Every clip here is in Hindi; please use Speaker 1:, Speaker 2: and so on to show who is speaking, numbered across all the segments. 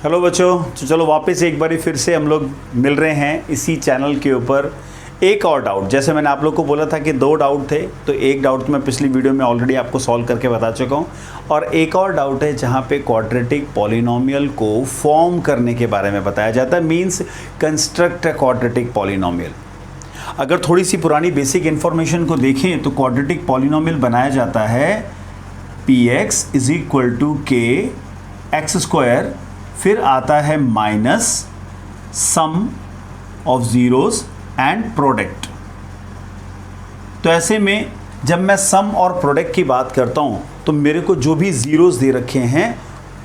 Speaker 1: हेलो बच्चों, तो चलो वापस एक बारी फिर से हम लोग मिल रहे हैं इसी चैनल के ऊपर। एक और डाउट, जैसे मैंने आप लोग को बोला था कि 2 डाउट थे, तो एक डाउट मैं पिछली वीडियो में ऑलरेडी आपको सॉल्व करके बता चुका हूँ, और एक और डाउट है जहाँ पे क्वाड्रेटिक पॉलिनोमियल को फॉर्म करने के बारे में बताया जाता है, means construct a quadratic polynomial. अगर थोड़ी सी पुरानी बेसिक इन्फॉर्मेशन को देखें तो क्वाड्रेटिक पॉलिनोमियल बनाया जाता है px इज इक्वल टू के एक्स स्क्वायर, फिर आता है minus sum of zeros and product. तो ऐसे में जब मैं सम और प्रोडक्ट की बात करता हूँ तो मेरे को जो भी ज़ीरोज़ दे रखे हैं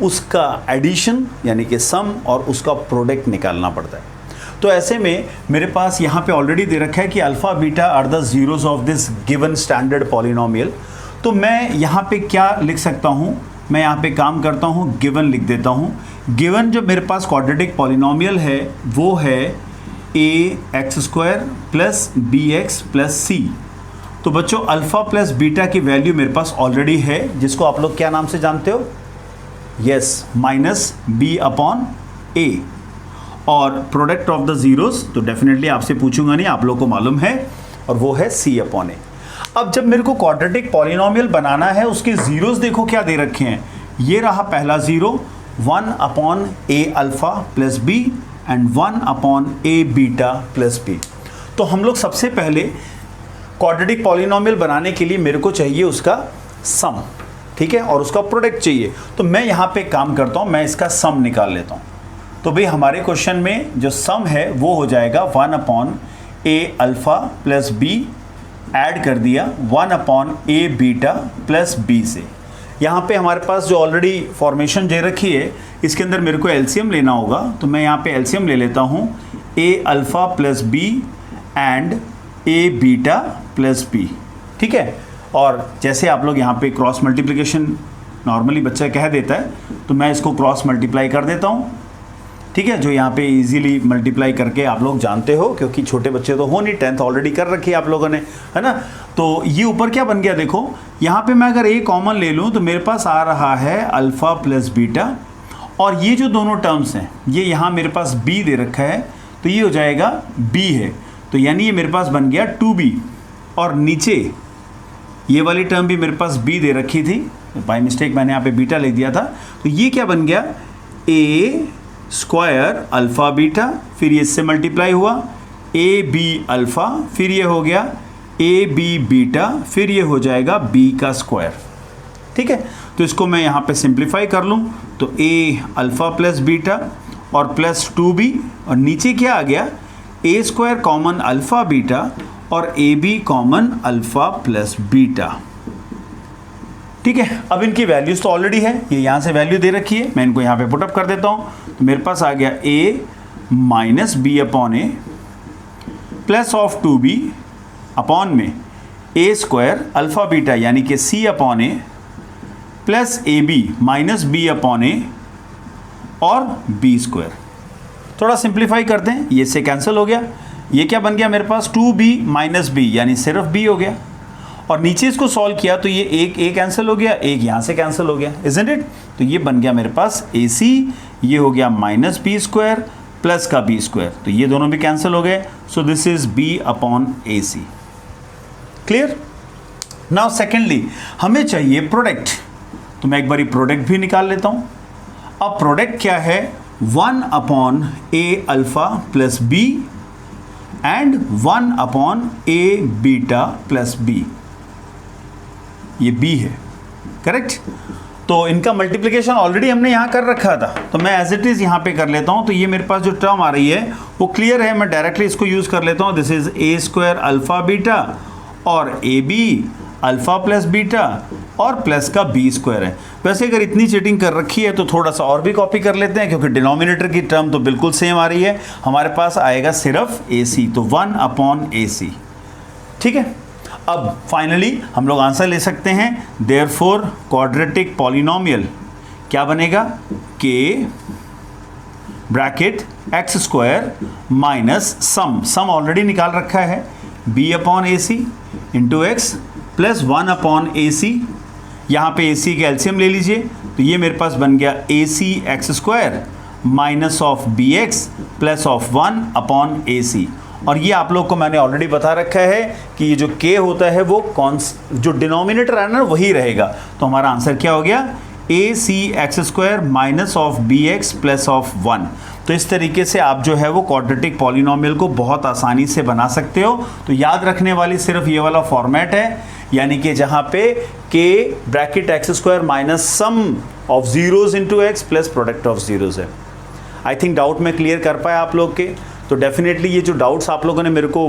Speaker 1: उसका एडिशन यानी कि सम और उसका प्रोडक्ट निकालना पड़ता है। तो ऐसे में मेरे पास यहाँ पे ऑलरेडी दे रखा है कि alpha beta are the zeros of this given standard polynomial. तो मैं यहाँ पे क्या लिख सकता हूँ, मैं यहाँ पे काम करता हूँ, गिवन लिख देता हूँ। गिवन जो मेरे पास क्वाड्रेटिक पॉलिनोमियल है वो है a x square plus b x plus c. तो बच्चों अल्फ़ा प्लस बीटा की वैल्यू मेरे पास ऑलरेडी है, जिसको आप लोग क्या नाम से जानते हो, yes, minus b upon a. और प्रोडक्ट ऑफ द ज़ीरोज़ तो डेफिनेटली आपसे पूछूंगा नहीं, आप लोग को मालूम है, और वो है सी अपॉन ए। अब जब मेरे को क्वाड्रेटिक पॉलिनोमियल बनाना है उसके ज़ीरोज़ देखो क्या दे रखे हैं। ये रहा पहला zero, 1 upon a alpha plus b and 1 upon a beta plus b. तो हम लोग सबसे पहले क्वाड्रेटिक पॉलिनोमियल बनाने के लिए मेरे को चाहिए उसका सम, ठीक है, और उसका प्रोडक्ट चाहिए। तो मैं यहाँ पे काम करता हूँ, मैं इसका सम निकाल लेता हूँ। तो भाई हमारे क्वेश्चन में जो सम है वो हो जाएगा 1 upon a alpha plus B, add कर दिया 1 upon a beta plus B से। यहाँ पे हमारे पास जो ऑलरेडी फॉर्मेशन दे रखी है इसके अंदर मेरे को एलसीएम लेना होगा, तो मैं यहाँ पे एलसीएम ले लेता हूँ, a alpha plus b and a beta plus b, ठीक है। और जैसे आप लोग यहाँ पे क्रॉस मल्टीप्लिकेशन नॉर्मली बच्चा कह देता है, तो मैं इसको क्रॉस मल्टीप्लाई कर देता हूँ, ठीक है, जो यहाँ पे इजीली मल्टीप्लाई करके आप लोग जानते हो, क्योंकि छोटे बच्चे तो हो नहीं, 10th ऑलरेडी कर रखी है आप लोगों ने, है ना। तो ये ऊपर क्या बन गया देखो, यहाँ पे मैं अगर ए कॉमन ले लूँ तो मेरे पास आ रहा है अल्फ़ा प्लस बीटा, और ये जो दोनों टर्म्स हैं ये यहाँ मेरे पास बी दे रखा है, तो ये हो जाएगा बी है, तो यानी ये मेरे पास बन गया 2b। और नीचे ये वाली टर्म भी मेरे पास बी दे रखी थी, बाय मिस्टेक मैंने यहाँ पे बीटा लिख दिया था, तो ये क्या बन गया, ए स्क्वायर अल्फ़ा बीटा, फिर ये इससे मल्टीप्लाई हुआ ए बी अल्फ़ा, फिर ये हो गया ए बी बीटा, फिर ये हो जाएगा बी का स्क्वायर, ठीक है। तो इसको मैं यहाँ पे सिंप्लीफाई कर लूँ तो ए अल्फ़ा प्लस बीटा और प्लस 2b, और नीचे क्या आ गया, a square common alpha beta और a b common alpha plus beta, ठीक है। अब इनकी वैल्यूज़ तो ऑलरेडी है, ये यहाँ से वैल्यू दे रखी है, मैं इनको यहाँ पे पुटअप कर देता हूँ। तो मेरे पास आ गया a minus b upon a plus of 2b upon में ए स्क्वायर अल्फ़ा बीटा यानी कि c upon a plus a b minus b upon a और बी स्क्वायर। थोड़ा सिंप्लीफाई करते हैं, ये से कैंसिल हो गया, ये क्या बन गया मेरे पास 2b माइनस बी यानी सिर्फ b हो गया, और नीचे इसको सॉल्व किया तो ये एक ए कैंसिल हो गया, एक यहाँ से कैंसिल हो गया, इज़न्ट इट। तो ये बन गया मेरे पास ए सी, ये हो गया माइनस बी स्क्वायर प्लस का बी स्क्वायर, तो ये दोनों भी कैंसिल हो गए, so this is b upon a c. Clear. Now secondly हमें चाहिए प्रोडक्ट, तो मैं एक बारी प्रोडक्ट भी निकाल लेता हूँ। अब प्रोडक्ट क्या है, 1 upon a alpha plus b and 1 upon a beta plus b, ये b है, करेक्ट। तो इनका मल्टीप्लिकेशन ऑलरेडी हमने यहाँ कर रखा था, तो मैं एज इट इज़ यहाँ पे कर लेता हूँ। तो ये मेरे पास जो टर्म आ रही है वो क्लियर है, मैं डायरेक्टली इसको यूज़ कर लेता हूँ। This is a square alpha beta और a b alpha plus beta और प्लस का बी स्क्वायर है। वैसे अगर इतनी चीटिंग कर रखी है तो थोड़ा सा और भी कॉपी कर लेते हैं, क्योंकि डिनोमिनेटर की टर्म तो बिल्कुल सेम आ रही है, हमारे पास आएगा सिर्फ ए सी, तो 1 अपॉन ए सी, ठीक है। अब फाइनली हम लोग आंसर ले सकते हैं, देयरफॉर क्वाड्रेटिक पॉलिनोमियल क्या बनेगा, के bracket x square minus sum already निकाल रखा है, B upon a C into x plus 1 upon a सी, यहाँ पे ए सी का एलसीएम ले लीजिए, तो ये मेरे पास बन गया a c x square minus of b x plus of 1 upon a c. और ये आप लोग को मैंने ऑलरेडी बता रखा है कि ये जो k होता है वो जो डिनोमिनेटर है ना वही रहेगा। तो हमारा आंसर क्या हो गया, a c x square minus of b x plus of 1। तो इस तरीके से आप जो है वो क्वाड्रेटिक पॉलिनोमियल को बहुत आसानी से बना सकते हो। तो याद रखने वाली सिर्फ ये वाला फॉर्मेट है, यानी कि जहाँ पे k bracket x square minus sum of zeros into x plus product of zeros है। आई थिंक डाउट में क्लियर कर पाया आप लोग के। तो डेफिनेटली ये जो डाउट्स आप लोगों ने मेरे को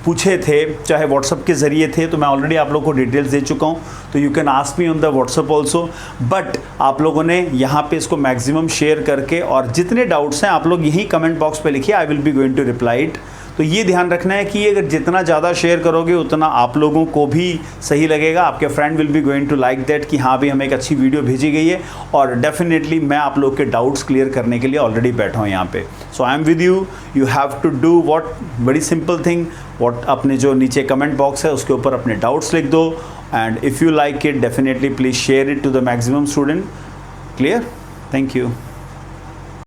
Speaker 1: पूछे थे, चाहे व्हाट्सअप के ज़रिए थे, तो मैं ऑलरेडी आप लोगों को डिटेल्स दे चुका हूँ। तो you can ask me on the WhatsApp also. But आप लोगों ने यहाँ पे इसको मैक्सिमम शेयर करके, और जितने डाउट्स हैं आप लोग यही कमेंट बॉक्स पे लिखिए, I will be going to reply it. तो ये ध्यान रखना है कि अगर जितना ज़्यादा शेयर करोगे उतना आप लोगों को भी सही लगेगा। आपके friend will be going to like that कि हाँ भाई हमें एक अच्छी वीडियो भेजी गई है। और डेफिनेटली मैं आप लोग के डाउट्स क्लियर करने के लिए ऑलरेडी बैठा हूँ यहाँ पे। So I am with you, you have to do what, बड़ी सिंपल थिंग, व्हाट अपने जो नीचे कमेंट बॉक्स है उसके ऊपर अपने डाउट्स लिख दो। And if you like it definitely please share it to the maximum student. Clear? Thank you.